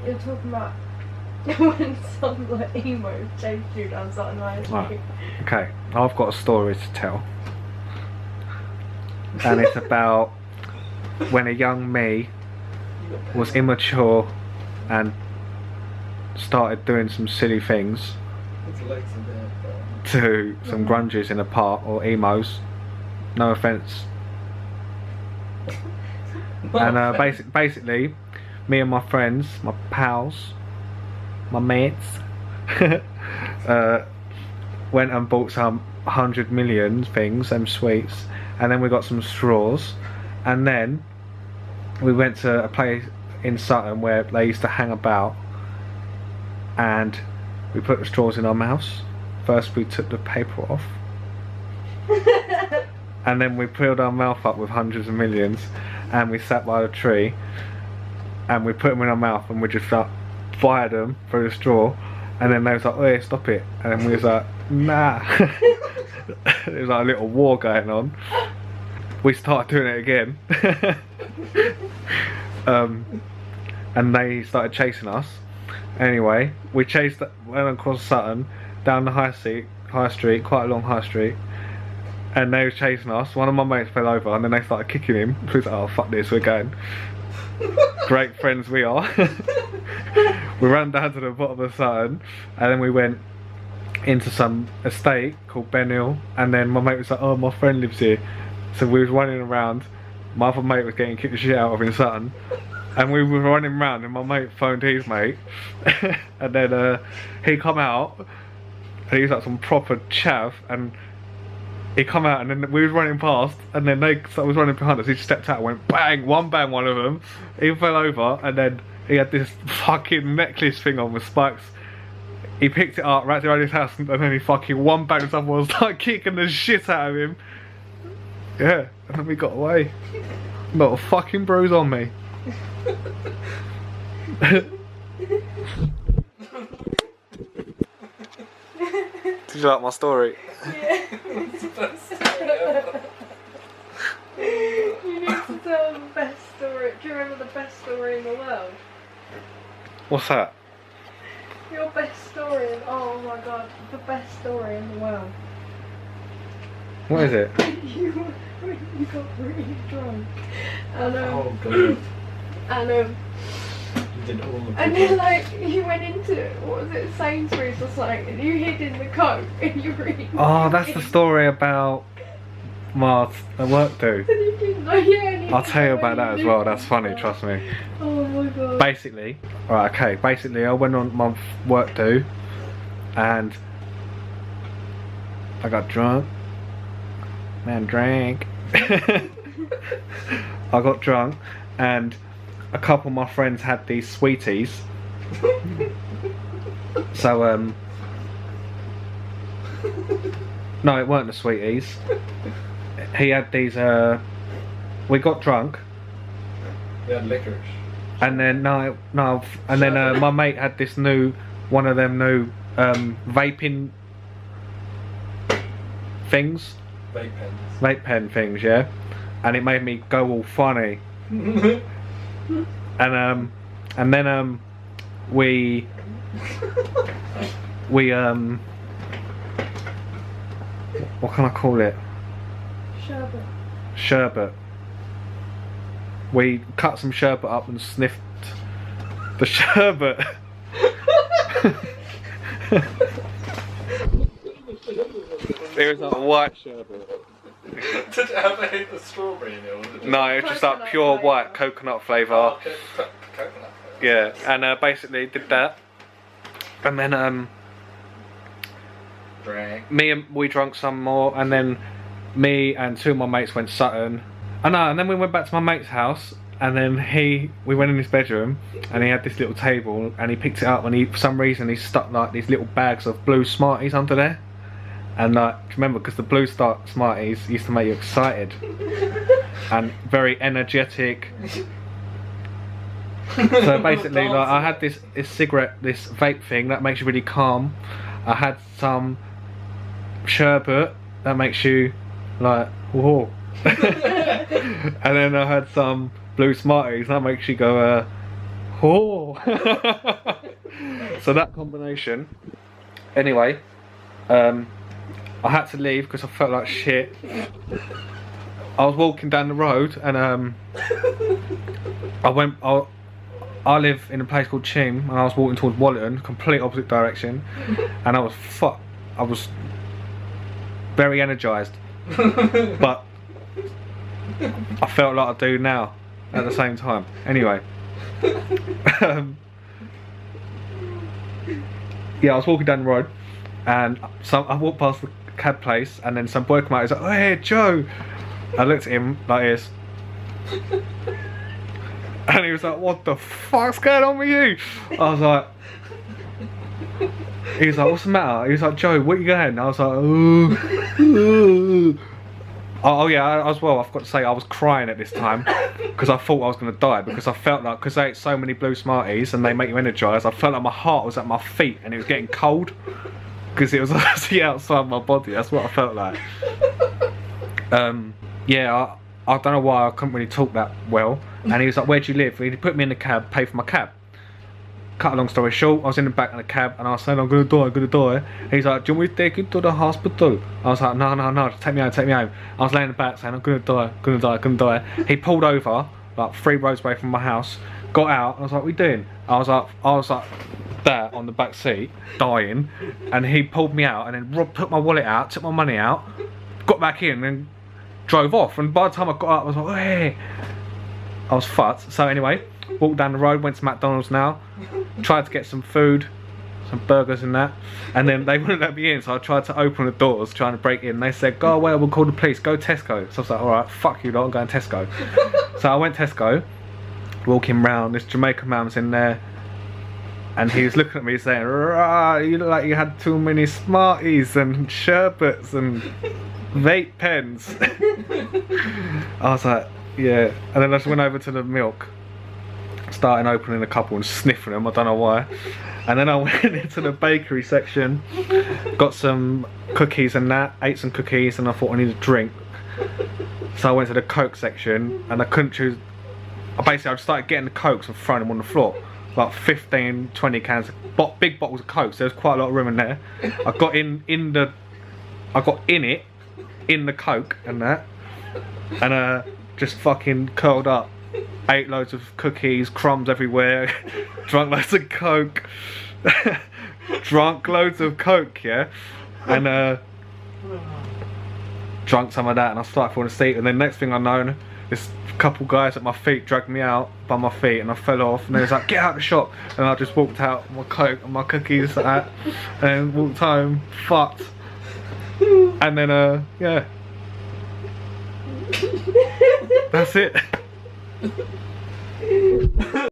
you're talking about when some like emo chased you down something like Right. Okay, I've got a story to tell. And it's about when a young me was immature and started doing some silly things to some grunges in a park, or emos. No offence. And basically, me and my friends, my pals, my mates, went and bought some 100 million things, them sweets, and then we got some straws, and then we went to a place in Sutton where they used to hang about, and we put the straws in our mouths. First we took the paper off, and then we filled our mouth up with hundreds of millions, and we sat by the tree and we put them in our mouth, and we just like fired them through the straw, and then they was like, "Oh yeah, stop it," and then we was like, "Nah." There was like a little war going on. We started doing it again. And they started chasing us. Anyway, we went across Sutton, down the high street, quite a long high street, and they were chasing us. One of my mates fell over, and then they started kicking him. We was like, "Oh fuck this, we're going." Great friends we are. We ran down to the bottom of Sutton, and then we went into some estate called Ben Hill, and then my mate was like, "Oh, my friend lives here," so we was running around. My other mate was getting kicked the shit out of in Sutton, and we were running around, and my mate phoned his mate, and then he come out, and he was like some proper chav, and he come out, and then we was running past, and then they was running behind us. He stepped out and went bang, one of them. He fell over, and then he had this fucking necklace thing on with spikes. He picked it up, wrapped it around his house, and then he fucking one bang someone, started kicking the shit out of him. Yeah, and then we got away. Not a fucking bruise on me. Did you like my story? Yeah. You need to tell the best story. Do you remember the best story in the world? What's that? Your best story. Oh my god, the best story in the world. What is it? When you got really drunk. And Oh god. And You did all of and it. then like you went into, what was it, Sainsbury's or something, and you hid in the coat and you were eating. Oh, that's the story about my work do. And you didn't know, yeah, and you I'll didn't tell you know about when that as you well. did That's funny, that. trust me. Oh my god. Basically, right, okay, basically I went on my work do, and I got drunk. Man drank. I got drunk, and a couple of my friends had these sweeties. So no, it weren't the sweeties. He had these we got drunk, We had licorice. and then my mate had this one of them new vaping things, vape pen things, yeah, and it made me go all funny. And then we what can I call it? Sherbet. We cut some sherbet up and sniffed the sherbet. It was like a white sherbet. Did it have a hint of strawberry in it? Or did it? No, it was just like pure Coconut white flavour. coconut flavour. Oh, coconut. Yeah, and basically did that, and then Drink. we drank some more, and then me and two of my mates went Sutton. And then we went back to my mate's house, and then we went in his bedroom, and he had this little table, and he picked it up, and for some reason he stuck like these little bags of blue Smarties under there. And remember, because the blue Smarties used to make you excited and very energetic. So basically, like, I had this cigarette, this vape thing that makes you really calm. I had some sherbet that makes you like, whoa. And then I had some blue Smarties that makes you go, Oh. So that combination. Anyway, I had to leave because I felt like shit. I was walking down the road and I live in a place called Ching, and I was walking towards Wallerton, complete opposite direction, and I was very energised, but I felt like I do now at the same time. Anyway, yeah, I was walking down the road, and I walked past the cab place, and then some boy came out. He's like, "Oh, hey, Joe." I looked at him like this, and he was like, "What the fuck's going on with you?" I was like, he was like, "What's the matter?" He was like, "Joe, what are you going?" I was like, oh yeah, as well, I forgot to say I was crying at this time because I thought I was going to die, because I felt like, because I ate so many blue Smarties and they make you energise, I felt like my heart was at my feet and it was getting cold because it was actually outside my body. That's what I felt like. Yeah, I don't know why I couldn't really talk that well, and he was like, "Where do you live?" He put me in the cab, paid for my cab. Cut a long story short, I was in the back of the cab and I was saying, "I'm gonna die." He's like, "Do you want me to take you to the hospital?" I was like, no, take me home. I was laying in the back saying, "I'm gonna die." He pulled over like 3 roads away from my house, got out, and I was like, "What are you doing?" I was like there on the back seat, dying, and he pulled me out and then put my wallet out, took my money out, got back in and drove off. And by the time I got up, I was like, "Hey," I was fucked. So anyway, walked down the road, went to McDonald's now, tried to get some food, some burgers and that, and then they wouldn't let me in, so I tried to open the doors, trying to break in. They said, "Go away, we'll call the police, go Tesco." So I was like, "Alright, fuck you lot, I'm going Tesco." So I went Tesco, walking round, this Jamaican man was in there, and he was looking at me saying, "Rah, you look like you had too many Smarties and sherbets and vape pens." I was like, yeah, and then I just went over to the milk, starting opening a couple and sniffing them, I don't know why. And then I went into the bakery section, got some cookies and that, ate some cookies, and I thought I needed a drink. So I went to the Coke section and I couldn't choose. Basically I just started getting the Cokes and throwing them on the floor. Like 15, 20 cans, big bottles of Coke, so there's quite a lot of room in there. I got in the Coke and that, and just fucking curled up. Ate loads of cookies, crumbs everywhere, drank loads of Coke, yeah, and drank some of that, and I started falling asleep. And then next thing I know, this couple guys at my feet dragged me out by my feet, and I fell off. And they was like, "Get out of the shop!" And I just walked out with my Coke and my cookies like that, and walked home, fucked. And then yeah, that's it.